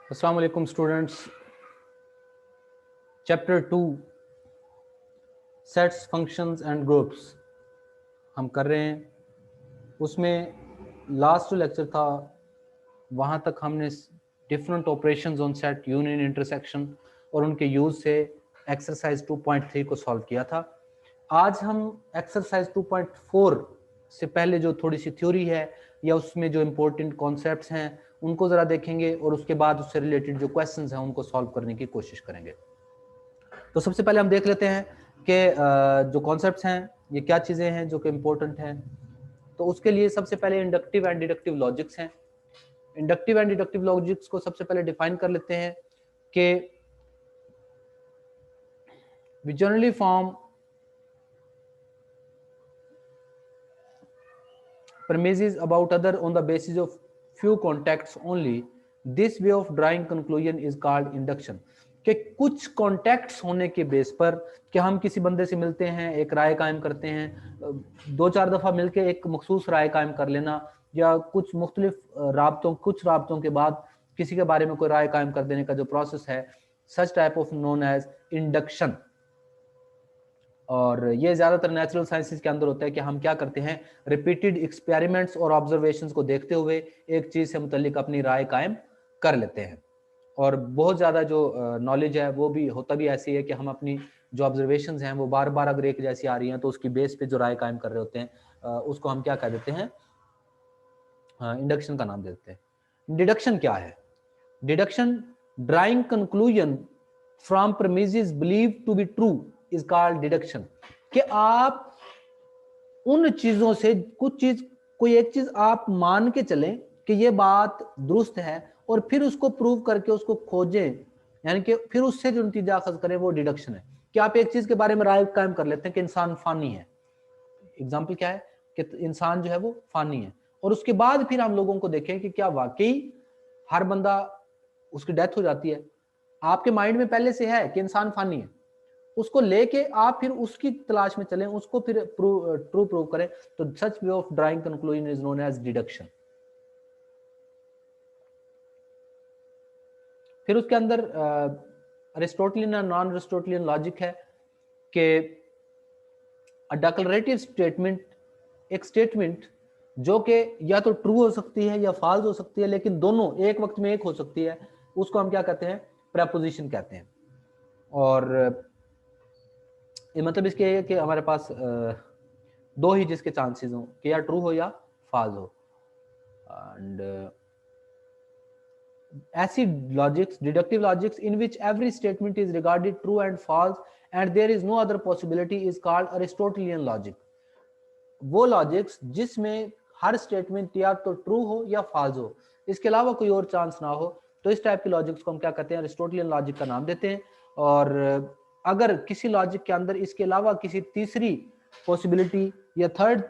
अस्सलाम वालेकुम students. Chapter 2 sets functions and groups हम कर रहे हैं। उसमें लास्ट जो लेक्चर था वहाँ तक हमने different operations on set, union, intersection और उनके यूज से एक्सरसाइज 2.3 को सॉल्व किया था। आज हम एक्सरसाइज 2.4 से पहले जो थोड़ी सी थ्योरी है या उसमें जो इम्पोर्टेंट कॉन्सेप्ट्स हैं उनको ज़रा देखेंगे और उसके बाद उससे रिलेटेड जो क्वेश्चंस हैं उनको सॉल्व करने की कोशिश करेंगे। तो सबसे पहले हम देख लेते हैं कि जो कॉन्सेप्ट्स हैं ये क्या चीज़ें हैं जो कि इम्पोर्टेंट हैं। तो उसके लिए सबसे पहले इंडक्टिव एंड डिडक्टिव लॉजिक्स हैं। इंडक्टिव एंड डिडक्टिव लॉजिक्स को सबसे पहले डिफाइन कर लेते हैं कि we generally form premises about other on the basis of few contacts only. This way of drawing conclusion is called induction. कि कुछ कॉन्टैक्ट्स होने के बेस पर कि हम किसी बंदे से मिलते हैं, एक राय कायम करते हैं, दो चार दफ़ा मिलके एक मखसूस राय कायम कर लेना या कुछ मुख्तलिफ कुछ राबतों के बाद किसी के बारे में कोई राय कायम कर देने का जो प्रोसेस है, such type of known as induction. और ये ज़्यादातर नेचुरल साइंसेस के अंदर होता है कि हम क्या करते हैं, रिपीटेड एक्सपेरिमेंट्स और ऑब्जर्वेशंस को देखते हुए एक चीज़ से मुतल्लिक अपनी राय कायम कर लेते हैं। और बहुत ज़्यादा जो नॉलेज है वो भी होता भी ऐसी है कि हम अपनी जो ऑब्जर्वेशंस हैं वो बार बार अगर एक जैसी आ रही हैं तो उसकी बेस पे जो राय कायम कर रहे होते हैं उसको हम क्या कह देते हैं, इंडक्शन का नाम देते हैं। डिडक्शन क्या है? Deduction drawing conclusion from premises believe to be true is called deduction. कि आप उन चीजों से कोई एक चीज आप मान के चलें कि ये बात दुरुस्त है और फिर उसको प्रूव करके उसको खोजें, यानी कि फिर उससे जो नतीजा अखज करें वो डिडक्शन है। कि आप एक चीज के बारे में राय कायम कर लेते हैं कि इंसान फानी है। एग्जाम्पल क्या है कि इंसान जो है वो फानी है, और उसके बाद फिर हम लोगों को देखें कि क्या वाकई हर बंदा उसकी डेथ हो जाती है। आपके माइंड में पहले से है कि इंसान फानी है, उसको लेके आप फिर उसकी तलाश में चलें, उसको फिर ट्रू प्रूव करें। तो such way of drawing conclusion is known as deduction. फिर उसके अंदर अरिस्टोटलियन और नॉन अरिस्टोटलियन लॉजिक है कि डिक्लेरेटिव स्टेटमेंट, एक स्टेटमेंट जो कि या तो ट्रू हो सकती है या फॉल्स हो सकती है, लेकिन दोनों एक वक्त में एक हो सकती है, उसको हम क्या कहते हैं, प्रेपोजिशन कहते हैं। और ये मतलब इसके है कि हमारे पास दो ही जिसके चांसेस हो कि या ट्रू हो या फॉल्स हो। एंड ऐसी logics, deductive logics in which every statement is regarded true and false and there is no other possibility is called Aristotelian logic. वो लॉजिक्स जिसमें हर स्टेटमेंट या तो ट्रू हो या फॉल्स हो, इसके अलावा कोई और चांस ना हो, तो इस टाइप के लॉजिक्स को हम क्या कहते हैं, अरिस्टोटलियन लॉजिक का नाम देते हैं। और अगर किसी लॉजिक के अंदर इसके अलावा किसी तीसरी पॉसिबिलिटी या थर्ड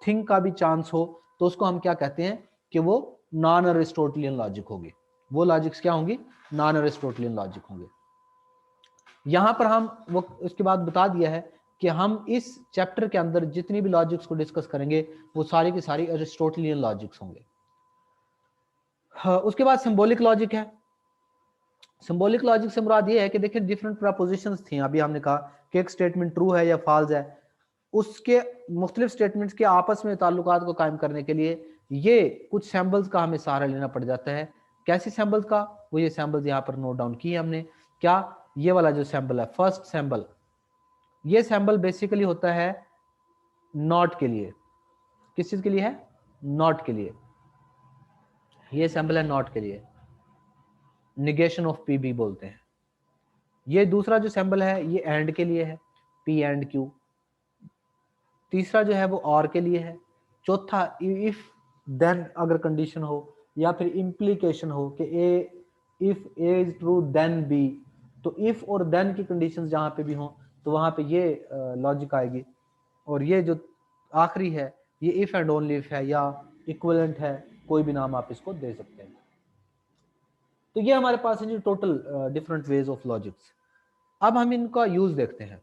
थिंग का भी चांस हो तो उसको हम क्या कहते हैं कि वो नॉन अरिस्टोटलियन लॉजिक होगी। वो लॉजिक्स क्या होंगी, नॉन अरिस्टोटलियन लॉजिक होंगे। यहां पर हम वो उसके बाद बता दिया है कि हम इस चैप्टर के अंदर जितनी भी लॉजिक्स को डिस्कस करेंगे वो सारी की सारी अरिस्टोटलियन लॉजिक्स होंगे। उसके बाद सिंबॉलिक लॉजिक है। सिंबॉलिक लॉजिक से मुराद ये है कि देखिए डिफरेंट प्रपोजिशंस थी, अभी हमने कहा कि एक स्टेटमेंट ट्रू है या फॉल्स है, उसके मुख्तलिफ स्टेटमेंट्स के आपस में ताल्लुकात को कायम करने के लिए ये कुछ सैम्बल्स का हमें सहारा लेना पड़ जाता है। कैसे सैम्बल्स का, वो ये सैम्बल्स यहाँ पर नोट डाउन किए हमने। क्या, ये वाला जो सैम्बल है फर्स्ट सैम्बल, ये सैम्बल बेसिकली होता है नॉट के लिए। किस चीज के लिए है, नॉट के लिए। ये सैम्बल है नॉट के लिए, निगेशन ऑफ पी भी बोलते हैं। ये दूसरा जो सैम्बल है ये एंड के लिए है, पी एंड क्यू। तीसरा जो है वो और के लिए है। चौथा इफ देन अगर कंडीशन हो, या फिर इम्प्लीकेशन हो कि A, if A is true then B, तो इफ और देन की कंडीशंस जहां पे भी हो तो वहां पे ये लॉजिक आएगी। और ये जो आखिरी है ये इफ एंड ओनली इफ है या इक्विवेलेंट है, कोई भी नाम आप इसको दे सकते हैं। तो ये हमारे पास है जो total different ways of logics. अब हम इनका यूज देखते हैं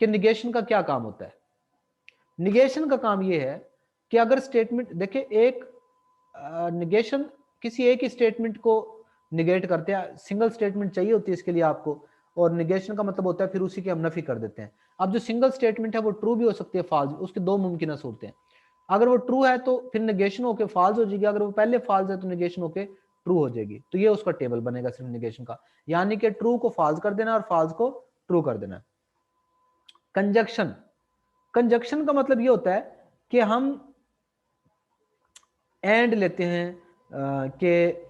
कि निगेशन का क्या काम होता है। निगेशन का काम ये है कि अगर स्टेटमेंट देखिए, एक निगेशन किसी एक ही स्टेटमेंट को निगेट करते हैं, सिंगल स्टेटमेंट चाहिए होती है इसके लिए आपको, और निगेशन का मतलब होता है फिर उसी की हम नफी कर देते हैं। अब जो सिंगल स्टेटमेंट है वो ट्रू भी हो सकती है, फॉल्स, उसके दो मुमकिन सूरतें हैं। अगर वो ट्रू है तो फिर निगेशन होके फॉल्स हो जाएगी, अगर वो पहले फॉल्स है तो निगेशन होके ट्रू हो जाएगी। तो ये उसका टेबल बनेगा सिर्फ निगेशन का, यानी कि ट्रू को फॉल्स कर देना और फॉल्स को ट्रू कर देना। कंजक्शन, कंजक्शन का मतलब ये होता है कि हम एंड लेते हैं कि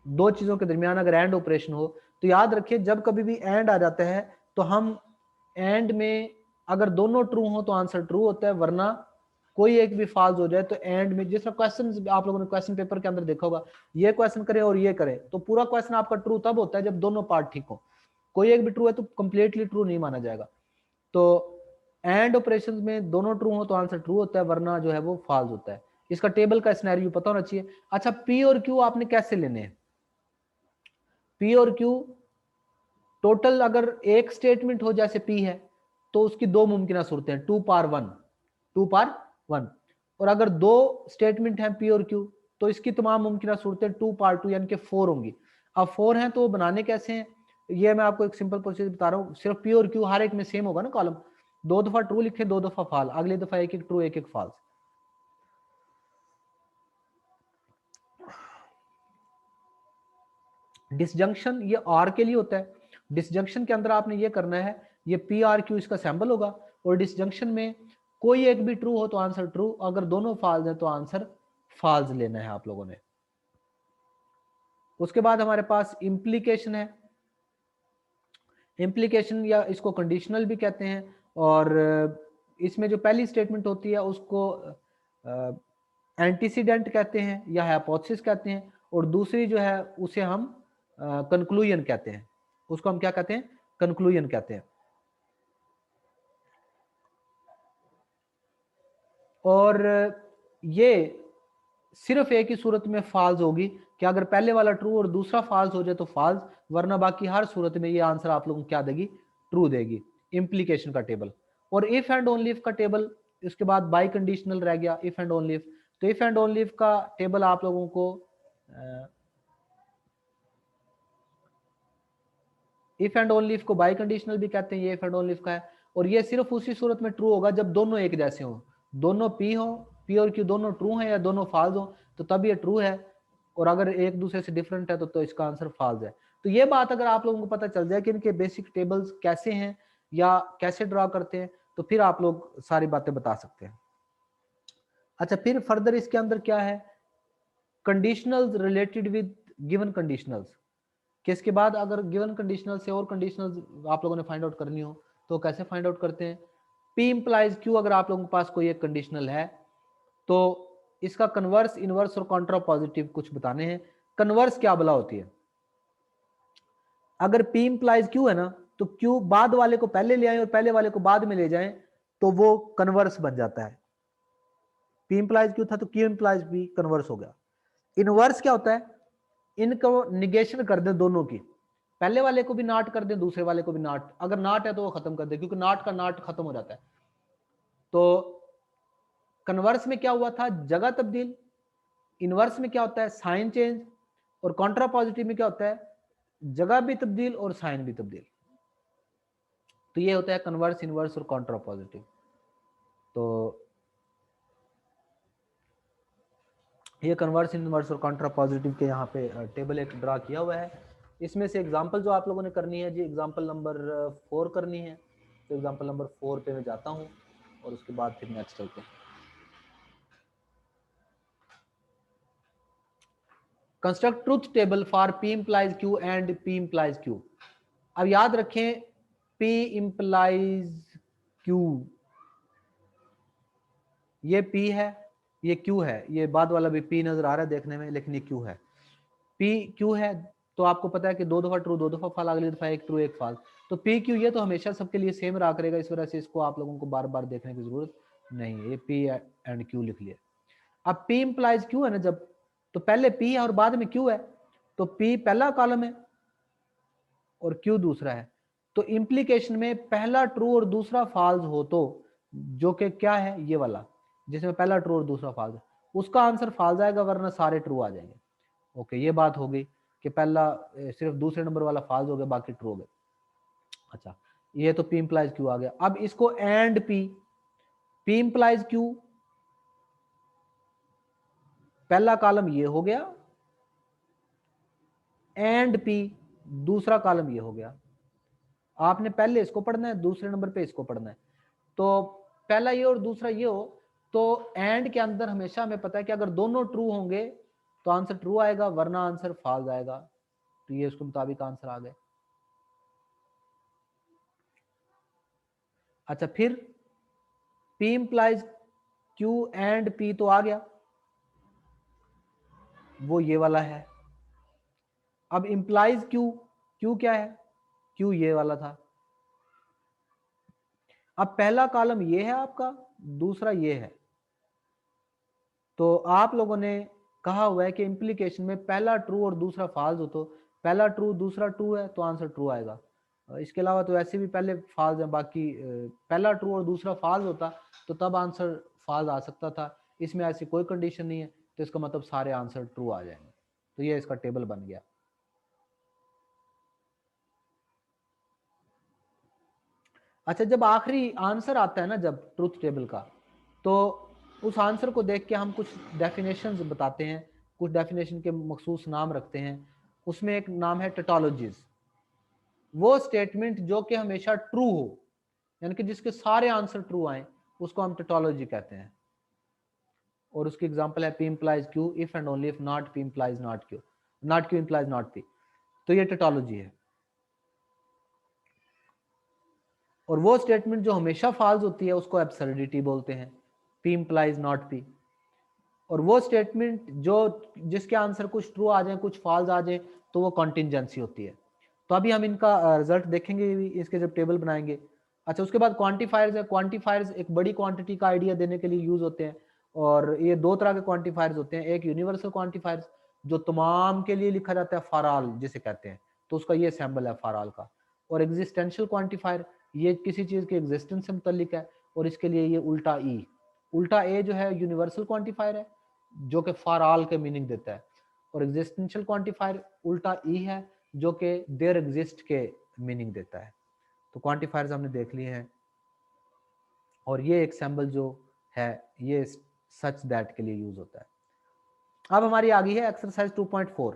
दो चीजों के दरमियान अगर एंड ऑपरेशन हो, तो याद रखिए जब कभी भी एंड आ जाता है तो हम एंड में अगर दोनों ट्रू हो तो आंसर ट्रू होता है, वरना कोई एक भी फॉल्स हो जाए तो एंड में, जिस क्वेश्चन आप लोगों ने क्वेश्चन पेपर के अंदर देखा होगा, ये क्वेश्चन करें और ये करें तो पूरा क्वेश्चन आपका ट्रू तब होता है जब दोनों पार्ट ठीक हो। कोई एक भी ट्रू है तो कंप्लीटली ट्रू नहीं माना जाएगा। तो एंड ऑपरेशंस में दोनों ट्रू हो तो आंसर ट्रू होता है, वरना जो है वो फॉल्स होता है। इसका टेबल का सिनेरियो पता होना चाहिए। अच्छा, पी और क्यू आपने कैसे लेने हैं? पी और क्यू टोटल अगर एक स्टेटमेंट हो जैसे पी है तो उसकी दो मुमकिन सूरतें हैं, 2 पार 1, 2 पार 1। और अगर दो स्टेटमेंट हैं पी और क्यू तो इसकी तमाम मुमकिन सूरतें 2 पार 2 यानी कि 4 होंगी। अब 4 हैं तो वो बनाने कैसे हैं, ये मैं आपको एक सिंपल प्रोसेस बता रहा हूँ। सिर्फ पी और क्यू हर एक में सेम होगा ना कॉलम, दो दफा ट्रू लिखे, दो दफा फॉल, अगली दफा एक एक ट्रू एक एक फॉल्स। डिसजंक्शन ये आर के लिए होता है। डिसजंक्शन के अंदर आपने ये करना है, ये पी आर क्यू इसका सैंबल होगा, और डिसजंक्शन में कोई एक भी ट्रू हो तो आंसर ट्रू, अगर दोनों फॉल्स है तो आंसर फॉल्स लेना है आप लोगों ने। उसके बाद हमारे पास इंप्लीकेशन है। इंप्लीकेशन या इसको कंडीशनल भी कहते हैं, और इसमें जो पहली स्टेटमेंट होती है उसको एंटीसीडेंट कहते हैं या हाइपोथेसिस कहते हैं, और दूसरी जो है उसे हम कंक्लूजन कहते हैं, उसको हम क्या कहते हैं, कंक्लूजन कहते हैं। और ये सिर्फ एक ही सूरत में फॉल्स होगी कि अगर पहले वाला ट्रू और दूसरा फॉल्स हो जाए तो फॉल्स, वरना बाकी हर सूरत में ये आंसर आप लोगों को क्या देगी, ट्रू देगी। इंप्लीकेशन का टेबल। और इफ एंड ओनली इफ का टेबल, इसके बाद बाई कंडीशनल रह गया, इफ एंड ओनली इफ। तो इफ एंड ओनली इफ का टेबल आप लोगों को इफ एंड ओनली इफ को बाई कंडीशनल भी कहते हैं, ये इफ एंड ओनली इफ का है। और ये सिर्फ उसी सूरत में ट्रू होगा जब दोनों एक जैसे हो, दोनों पी हो, पी और क्यू दोनों ट्रू हैं या दोनों फॉल्स हो तो तब ये ट्रू है, और अगर एक दूसरे से डिफरेंट है तो इसका आंसर फॉल्स है। तो ये बात अगर आप लोगों को पता चल जाए कि इनके बेसिक टेबल्स कैसे हैं या कैसे ड्रॉ करते हैं, तो फिर आप लोग सारी बातें बता सकते हैं। अच्छा, फिर फर्दर इसके अंदर क्या है, conditionals related with given conditionals, कि इसके बाद अगर गिवन कंडीशनल से और कंडीशनल आप लोगों ने फाइंड आउट करनी हो तो कैसे फाइंड आउट करते हैं। पी इंप्लाइज क्यू, अगर आप लोगों के पास कोई एक कंडीशनल है तो इसका कन्वर्स, इनवर्स और कॉन्ट्रा पॉजिटिव कुछ बताने हैं। कन्वर्स क्या भला होती है? अगर पी इंप्लाइज क्यू है ना, तो क्यू बाद वाले को पहले ले आए और पहले वाले को बाद में ले जाएं तो वो कन्वर्स बन जाता है। पी इंप्लाइज क्यू था तो क्यू इंप्लाइज पी कन्वर्स हो गया। इनवर्स क्या होता है, इनको निगेशन कर दे दोनों की, पहले वाले को भी नॉट कर दे, दूसरे वाले को भी नॉट, अगर नॉट है तो वो खत्म कर दे, क्योंकि नॉट का नॉट खत्म हो जाता है। तो कन्वर्स में क्या हुआ था, जगह तब्दील। इनवर्स में क्या होता है, साइन चेंज। और कॉन्ट्रा पॉजिटिव में क्या होता है, जगह भी तब्दील और साइन भी तब्दील। तो ये होता है कन्वर्स, इनवर्स और कॉन्ट्रा पॉजिटिव। तो ये कन्वर्स, इनवर्स और कॉन्ट्रा पॉजिटिव के यहाँ पे टेबल एक ड्रा किया हुआ है। इसमें से एग्जांपल जो आप लोगों ने करनी है जी, एग्जांपल नंबर 4 करनी है। तो एग्जांपल नंबर 4 पे मैं जाता हूँ और उसके बाद फिर नेक्स्ट चलते हैं। Construct truth table for P implies Q and P implies Q। अब याद रखें P implies Q, ये P है, ये Q है, ये बाद वाला भी P नजर आ रहा है देखने में, लेकिन ये Q है। P Q है तो आपको पता है कि दो दफा ट्रू दो दफा फॉल, अगली दफा एक ट्रू एक फॉल। तो P Q ये तो हमेशा सबके लिए सेम रहा करेगा, इस वजह से इसको आप लोगों को बार बार देखने की जरूरत नहीं है, ये P एंड Q लिख लिया। अब P implies Q है ना जब, तो पहले P है और बाद में Q है, तो P पहला कॉलम है और Q दूसरा है। तो इंप्लीकेशन में पहला ट्रू और दूसरा फॉल्स हो तो, जो कि क्या है ये वाला, जिसमें पहला ट्रू और दूसरा फॉल्स है, उसका आंसर फॉल्स आएगा, वरना सारे ट्रू आ जाएंगे। ओके, ये बात हो गई कि पहला सिर्फ दूसरे नंबर वाला फॉल्स हो गया, बाकी ट्रू हो गए। अच्छा, ये तो P इम्प्लाइज Q आ गया। अब इसको एंड P इम्प्लाइज Q, पहला कॉलम ये हो गया, एंड P दूसरा कॉलम ये हो गया। आपने पहले इसको पढ़ना है, दूसरे नंबर पे इसको पढ़ना है। तो पहला ये और दूसरा ये हो, तो एंड के अंदर हमेशा हमें पता है कि अगर दोनों ट्रू होंगे तो आंसर ट्रू आएगा, वरना आंसर फॉल्स आएगा। तो ये उसके मुताबिक आंसर आ गए। अच्छा, फिर P implies Q and P तो आ गया, वो ये वाला है। अब इम्प्लाइज Q क्या है? Q ये वाला था। अब पहला कॉलम ये है आपका, दूसरा ये है। तो आप लोगों ने कहा हुआ है कि इंप्लीकेशन में पहला ट्रू और दूसरा फॉल्स हो, तो पहला ट्रू दूसरा ट्रू है तो आंसर ट्रू आएगा। इसके अलावा तो ऐसे भी पहले फॉल्स है, बाकी पहला ट्रू और दूसरा फॉल्स होता तो तब आंसर फॉल्स आ सकता था। इसमें ऐसी कोई कंडीशन नहीं है, तो इसका मतलब सारे आंसर ट्रू आ जाएंगे। तो ये इसका टेबल बन गया। अच्छा, जब आखिरी आंसर आता है ना, जब ट्रूथ टेबल का, तो उस आंसर को देख के हम कुछ डेफिनेशंस बताते हैं, कुछ डेफिनेशन के मखसूस नाम रखते हैं। उसमें एक नाम है टेटोलॉजीज। वो स्टेटमेंट जो कि हमेशा ट्रू हो, यानी कि जिसके सारे आंसर ट्रू आए, उसको हम टेटोलॉजी कहते हैं। और उसकी एग्जांपल है P implies Q if and only if not P implies not Q, not Q implies not P। तो ये टेटोलॉजी है। और वो स्टेटमेंट जो हमेशा फॉल्स होती है उसको एब्सर्डिटी बोलते हैं, P implies not P। और वो स्टेटमेंट जो जिसके आंसर कुछ ट्रू आ जाए कुछ फॉल्स आ जाए, तो वो कॉन्टिजेंसी होती है। तो अभी हम इनका रिजल्ट देखेंगे इसके जब टेबल बनाएंगे। अच्छा, उसके बाद क्वांटिफायर्स है। क्वांटिफायर्स एक बड़ी क्वांटिटी का आइडिया देने के लिए यूज होते हैं, और ये दो तरह के क्वांटिफायर्स होते हैं। एक यूनिवर्सल क्वांटिफायर्स जो तमाम के लिए लिखा जाता है, फॉर ऑल जिसे कहते हैं, तो उसका ये सैम्बल है फॉर ऑल का। और एग्जिस्टेंशियल क्वांटिफायर ये किसी चीज के एग्जिस्टेंस से मुतल्लिक है, और इसके लिए ये उल्टा ई, उल्टा ए जो है यूनिवर्सल क्वांटिफायर है जो कि फॉर ऑल के मीनिंग देता है, और एग्जिस्टेंशियल क्वांटिफायर उल्टा ई है जो कि देयर एग्जिस्ट के मीनिंग देता है। तो क्वांटिफायर्स हमने देख लिए हैं, और ये एक सिंबल जो है ये सच दैट के लिए यूज होता है। अब हमारी आ गई है एक्सरसाइज 2.4,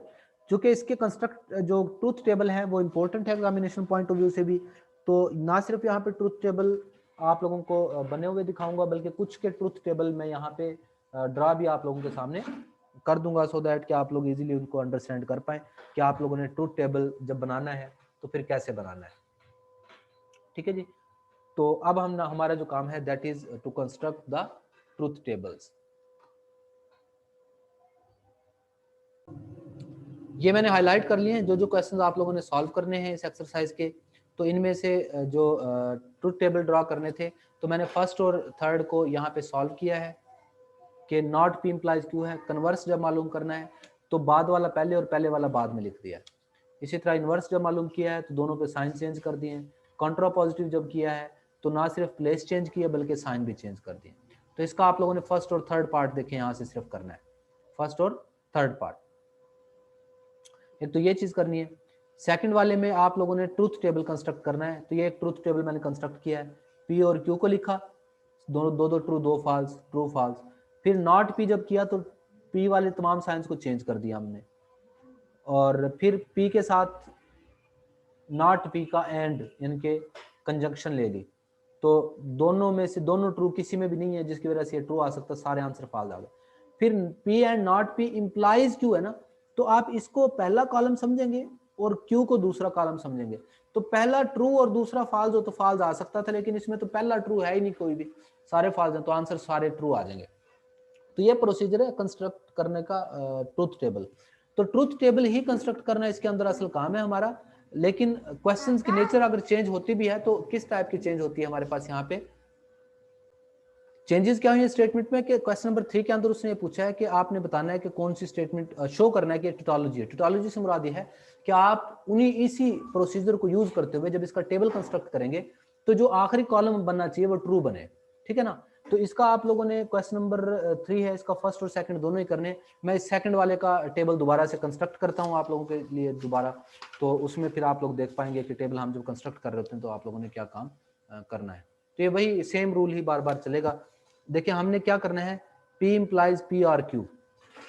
जो कि इसके कंस्ट्रक्ट जो ट्रूथ टेबल है वो इंपॉर्टेंट है एग्जामिनेशन पॉइंट ऑफ व्यू से भी। तो ना सिर्फ यहाँ पे ट्रूथ टेबल आप लोगों को बने हुए दिखाऊंगा, बल्कि कुछ के ट्रूथ टेबल मैं यहाँ पे ड्रा भी आप लोगों के सामने कर दूंगा, सो दैट कि आप लोग इजीली उनको अंडरस्टैंड कर पाए कि आप लोगों ने ट्रूथ टेबल जब बनाना है तो फिर कैसे बनाना है। ठीक है जी। तो अब हमारा जो काम है that is to construct the truth tables. ये मैंने हाईलाइट कर लिए हैं जो जो क्वेश्चंस आप लोगों ने सॉल्व करने हैं इस एक्सरसाइज के। तो इनमें से जो ट्रूथ टेबल ड्रॉ करने थे, तो मैंने फर्स्ट और थर्ड को यहाँ पे सॉल्व किया है कि नॉट P इम्प्लाइज Q है। कन्वर्स जब मालूम करना है तो बाद वाला पहले और पहले वाला बाद में लिख दिया। इसी तरह इन्वर्स जब मालूम किया है तो दोनों पे साइन चेंज कर दिए। कॉन्ट्रा पॉजिटिव जब किया है तो ना सिर्फ प्लेस चेंज किया बल्कि साइन भी चेंज कर दिए। तो इसका आप लोगों ने फर्स्ट और थर्ड पार्ट देखे, यहाँ से सिर्फ करना है फर्स्ट और थर्ड पार्ट। एक तो ये चीज करनी है। सेकंड वाले में आप लोगों ने ट्रूथ टेबल कंस्ट्रक्ट करना है। तो ये एक ट्रूथ टेबल मैंने कंस्ट्रक्ट किया है। P और Q को लिखा, दो दो ट्रू दो फॉल्स, ट्रू फॉल्स। फिर नॉट P जब किया तो P वाले तमाम साइंस को चेंज कर दिया हमने, और फिर P के साथ नॉट P का एंड यानी कि कंजंक्शन ले ली। तो दोनों में से दोनों ट्रू किसी में भी नहीं है, जिसकी वजह से ये ट्रू आ सकता, सारे आंसर फॉल्स आ गए। फिर P and not P implies Q है ना, तो आप इसको पहला कॉलम समझेंगे और Q को दूसरा कॉलम समझेंगे। तो पहला ट्रू और दूसरा फॉल्स हो तो फॉल्स आ सकता था, लेकिन इसमें तो पहला ट्रू है ही नहीं, कोई भी सारे फॉल्स हैं, तो आंसर सारे ट्रू आ जाएंगे। तो ये प्रोसीजर है कंस्ट्रक्ट करने का ट्रूथ टेबल। तो ट्रूथ टेबल ही कंस्ट्रक्ट करना इसके अंदर असल काम है हमारा। लेकिन क्वेश्चंस की नेचर अगर चेंज होती भी है तो किस टाइप की चेंज होती है हमारे पास यहाँ पे चेंजेस क्या हुई है स्टेटमेंट में, कि क्वेश्चन नंबर 3 के अंदर उसने पूछा है कि आपने बताना है कि कौन सी स्टेटमेंट शो करना है कि टेटोलॉजी है। टेटोलॉजी से मुराद है कि आप उन्हीं इसी प्रोसीजर को यूज करते हुए जब इसका टेबल कंस्ट्रक्ट करेंगे तो जो आखिरी कॉलम बनना चाहिए वो ट्रू बने। ठीक है ना। तो इसका आप लोगों ने क्वेश्चन नंबर 3 है, इसका फर्स्ट और सेकंड दोनों ही करने। मैं इस सेकंड वाले का टेबल दोबारा से कंस्ट्रक्ट करता हूं आप लोगों के लिए दोबारा, तो उसमें फिर आप लोग देख पाएंगे कि टेबल हम जब कंस्ट्रक्ट कर रहे होते हैं तो आप लोगों ने क्या काम करना है। तो ये वही सेम रूल ही बार बार चलेगा। देखिए हमने क्या करना है, P इम्प्लाइज P और Q,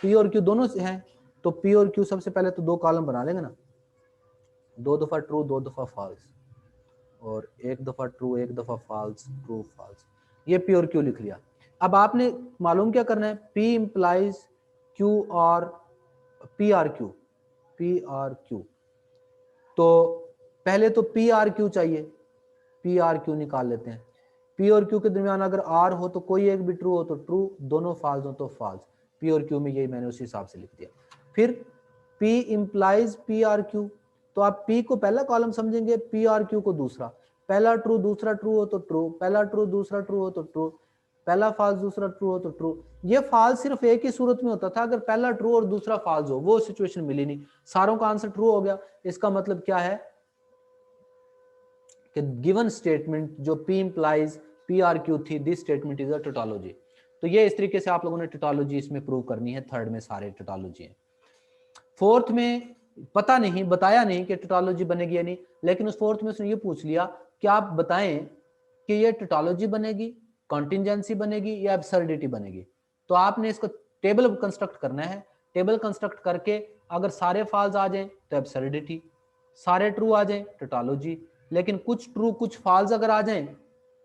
P और Q दोनों हैं, तो P और Q सबसे पहले तो 2 कॉलम बना लेंगे ना, 2 दफा ट्रू 2 दफा फॉल्स, और 1 दफा ट्रू 1 दफा फॉल्स, ट्रू फॉल्स, ये P और Q लिख लिया। अब आपने मालूम क्या करना है, P इम्प्लाइज Q और P or Q, P or Q, तो पहले तो P आर Q चाहिए, P आर Q निकाल लेते हैं। P और Q के दरमियान अगर R हो तो कोई एक भी ट्रू हो तो ट्रू, दोनों फॉल्स हो तो फॉल्स। P और Q में यही मैंने उसी हिसाब से लिख दिया। फिर P implies P or Q, तो आप P को पहला कॉलम समझेंगे, P आर Q को दूसरा। पहला ट्रू दूसरा ट्रू हो तो ट्रू, पहला ट्रू दूसरा ट्रू हो तो ट्रू, पहला फॉल्स दूसरा ट्रू हो तो ट्रू। ये फॉल्स सिर्फ एक ही सूरत में होता था, अगर पहला ट्रू और दूसरा फॉल्स हो, वो सिचुएशन मिली नहीं, सारों का आंसर ट्रू हो गया। इसका मतलब क्या है कि गिवन स्टेटमेंट जो P implies P R Q थी, this statement is a tautology. तो ये इस तरीके से आप लोगों ने टोटोलॉजी इसमें प्रूव करनी है। थर्ड में सारे टोटोलॉजी हैं। फोर्थ में पता नहीं, बताया नहीं कि टोटोलॉजी बनेगी या नहीं, लेकिन उस फोर्थ में उसने ये पूछ लिया कि आप बताएं कि ये टोटोलॉजी बनेगी, कॉन्टिंजेंसी बनेगी या एब्सर्डिटी बनेगी। तो आपने इसको टेबल कंस्ट्रक्ट करना है। टेबल कंस्ट्रक्ट करके अगर सारे फॉल्स आ जाए तो एब्सर्डिटी, सारे ट्रू आ जाए टोटोलॉजी, लेकिन कुछ ट्रू कुछ फॉल्स अगर आ जाएं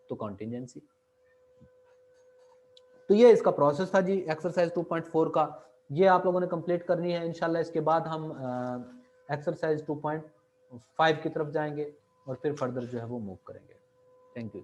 तो कॉन्टिंजेंसी। तो ये इसका प्रोसेस था जी एक्सरसाइज 2.4 का। ये आप लोगों ने कंप्लीट करनी है इंशाल्लाह। इसके बाद हम एक्सरसाइज 2.5 की तरफ जाएंगे और फिर फर्दर जो है वो मूव करेंगे। Thank you.